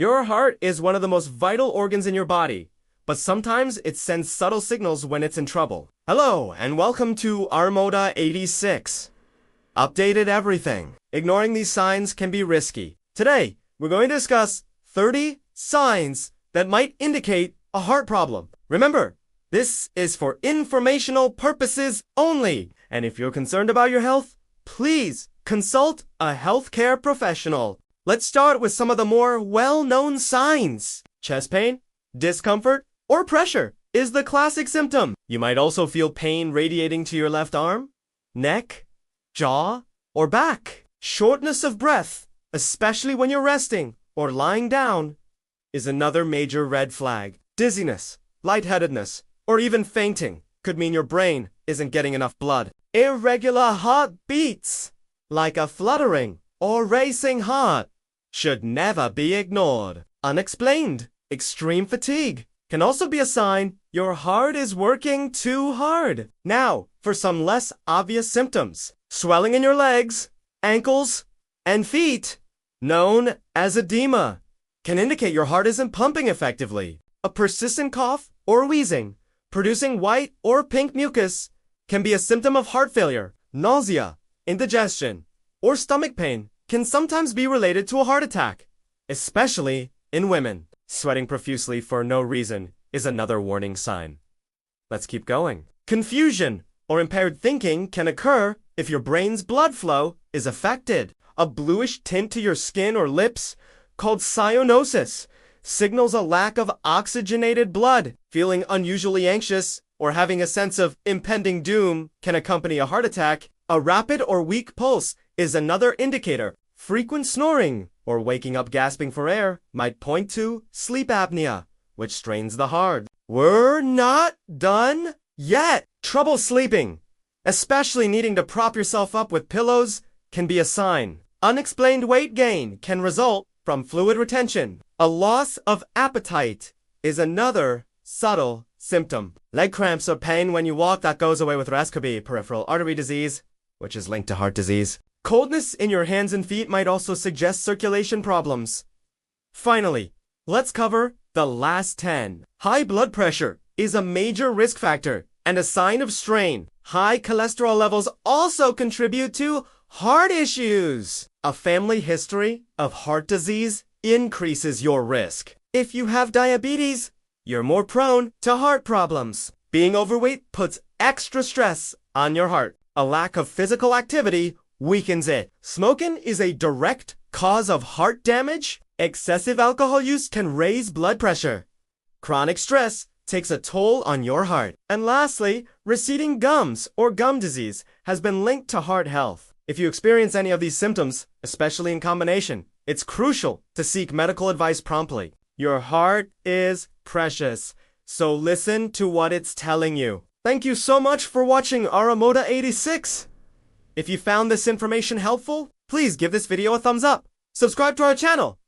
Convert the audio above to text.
Your heart is one of the most vital organs in your body, but sometimes it sends subtle signals when it's in trouble. Hello, and welcome to RMODA 86. Updated everything. Ignoring these signs can be risky. Today, we're going to discuss 30 signs that might indicate a heart problem. Remember, this is for informational purposes only, and if you're concerned about your health, please consult a healthcare professional. Let's start with some of the more well-known signs. Chest pain, discomfort, or pressure is the classic symptom. You might also feel pain radiating to your left arm, neck, jaw, or back. Shortness of breath, especially when you're resting or lying down, is another major red flag. Dizziness, lightheadedness, or even fainting could mean your brain isn't getting enough blood. Irregular heartbeats, like a fluttering or racing heart, should never be ignored. Unexplained, extreme fatigue can also be a sign your heart is working too hard. Now, for some less obvious symptoms. Swelling in your legs, ankles, and feet, known as edema, can indicate your heart isn't pumping effectively. A persistent cough or wheezing, producing white or pink mucus, can be a symptom of heart failure. Nausea, indigestion, or stomach pain can sometimes be related to a heart attack, especially in women. Sweating profusely for no reason is another warning sign. Let's keep going. Confusion or impaired thinking can occur if your brain's blood flow is affected. A bluish tint to your skin or lips, called cyanosis, signals a lack of oxygenated blood. Feeling unusually anxious or having a sense of impending doom can accompany a heart attack. A rapid or weak pulse is another indicator. Frequent snoring or waking up gasping for air might point to sleep apnea, which strains the heart. We're not done yet. Trouble sleeping, especially needing to prop yourself up with pillows, can be a sign. Unexplained weight gain can result from fluid retention. A loss of appetite is another subtle symptom. Leg cramps or pain when you walk that goes away with rest could be peripheral artery disease, which is linked to heart disease. Coldness in your hands and feet might also suggest circulation problems. Finally, let's cover the last 10. High blood pressure is a major risk factor and a sign of strain. High cholesterol levels also contribute to heart issues. A family history of heart disease increases your risk. If you have diabetes, you're more prone to heart problems. Being overweight puts extra stress on your heart. A lack of physical activity weakens it. Smoking is a direct cause of heart damage. Excessive alcohol use can raise blood pressure. Chronic stress takes a toll on your heart. And lastly, receding gums or gum disease has been linked to heart health. If you experience any of these symptoms, especially in combination, it's crucial to seek medical advice promptly. Your heart is precious, so listen to what it's telling you. Thank you so much for watching RMODA 86. If you found this information helpful, please give this video a thumbs up, subscribe to our channel,